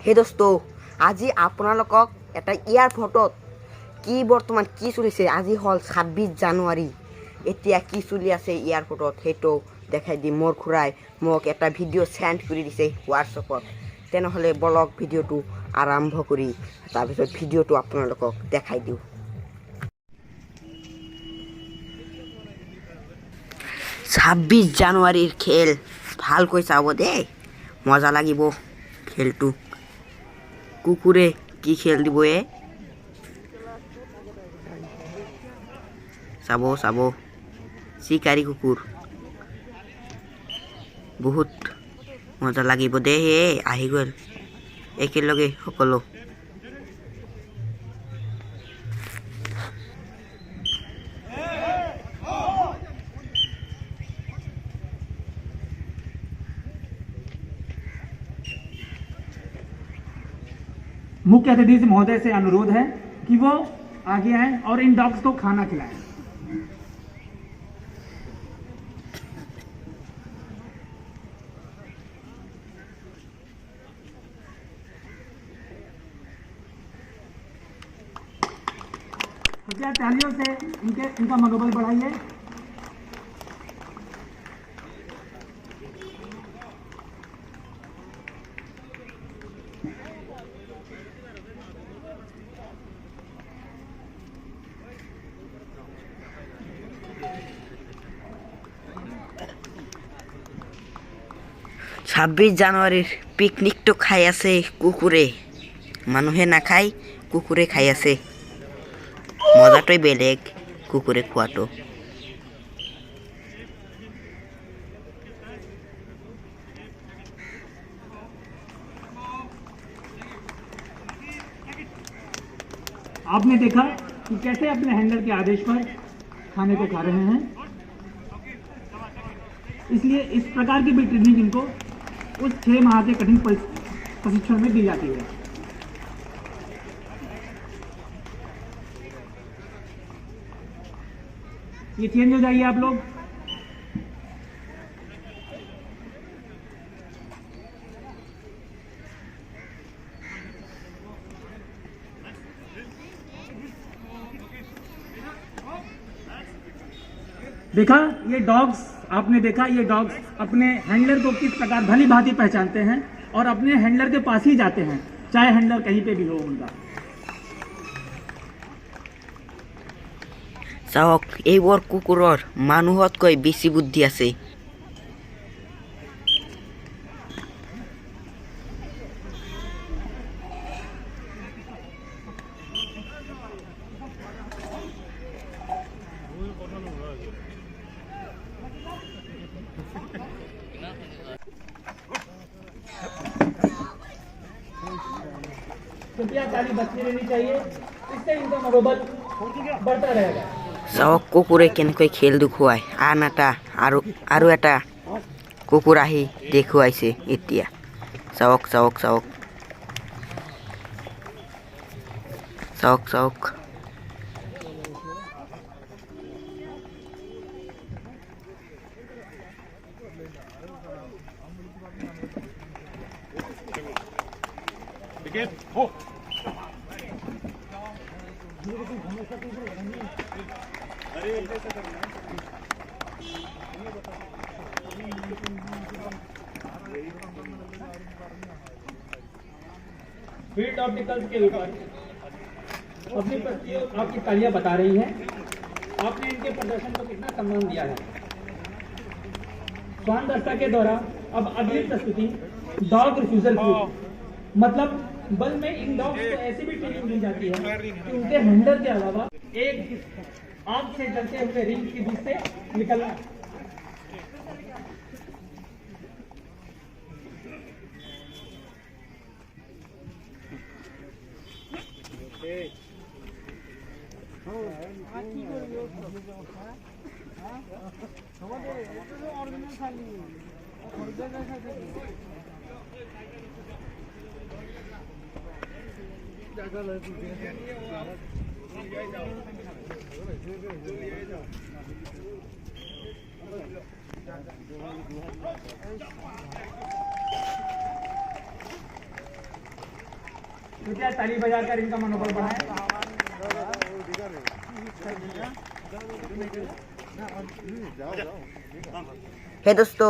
হে দোস্ত, আজি আপোনালোকক এটা এয়াৰপৰ্টত কি বৰ্তমান কি চলিছে। আজি হ'ল 26 জানুৱাৰী। এতিয়া কি চলি আছে এয়াৰপৰ্টত সেইটো দেখাই দিম। মোৰ খুৰাই মোক এটা ভিডিঅ' চেণ্ড কৰি দিছে হোৱাটছএপত। তেনেহ'লে বলক ভিডিঅ'টো আৰম্ভ কৰি তাৰপিছত ভিডিঅ'টো আপোনালোকক দেখাই দিওঁ। 26 জানুৱাৰীৰ খেল ভালকৈ চাব দেই, মজা লাগিব খেলটো। কুকুৰে কি খেল দিব চাব চাব। চিকাৰী কুকুৰ বহুত মজা লাগিব দেই। আহি গ'ল একেলগে সকলো। मुख्य अतिथि महोदय से अनुरोध है कि वो आगे आए और इन डॉग्स को खाना खिलाएं। कृपया तालियों से इनका मनोबल बढ़ाइए। ছাব্বিশ জানুৱাৰীৰ পিকনিকটো খাই আছে কুকুৰে। মানুহে নাখায়, কুকুৰে খাই আছে। মজাটোই বেলেগ কুকুৰে খোৱাটো। आपने देखा कि कैसे अपने हैंडलर के आदेश पर खाने को खा रहे हैं। इसलिए इस प्रकार की भी ट्रेनिंग इनको उस 6 माह के कठिन प्रशिक्षण में दी जाती है। ये चेंज हो जाइए आप लोग। देखा ये डॉग्स, आपने देखा ये डॉग्स अपने हैंडलर को किस प्रकार भली भांति पहचानते हैं और अपने हैंडलर के पास ही जाते हैं, चाहे हैंडलर कहीं पे भी हो उनका। চাওক, এইবোৰ কুকুৰৰ মানুহতকৈ বেছি বুদ্ধি আছে। कृपया ताली बजती रहनी चाहिए, इससे इनका मनोबल बढ़ता रहेगा। চাওক কুকুৰে কেনেকৈ খেল দেখুৱায়। আন এটা আৰু এটা কুকুৰ আহি দেখুৱাইছে এতিয়া। চাওক চাওক চাওক চাওক চাওক। फील्ड ऑप्टिकल्स के ऊपर अपनी प्रस्तुतियों आपकी तालियां बता रही हैं। आपने इनके प्रदर्शन को कितना सम्मान दिया है। स्वान दस्ता के द्वारा अब अगली प्रस्तुति डॉग रिफ्यूजल फूड, मतलब बल में इन डॉग्स को ऐसी भी ट्रेनिंग दी जाती है कि उनके हैंडलर के अलावा एक आग से जलते हुए रिंग के बीच से निकलना। कृपया ताली बजाकर इनका मनोबल बढ़ाएं। হে দোস্ত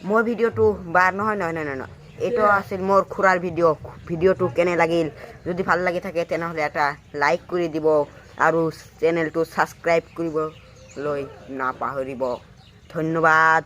মোৰ ভিডিঅ'টো বাৰ নহয় নহয় নহয় নহয় এইটো আছিল মোৰ খুৰাৰ ভিডিঅ'টো কেনে লাগিল যদি ভাল লাগি থাকে তেনেহ'লে এটা লাইক কৰি দিব আৰু চেনেলটো ছাবস্ক্ৰাইব কৰিবলৈ নাপাহৰিব ধন্যবাদ।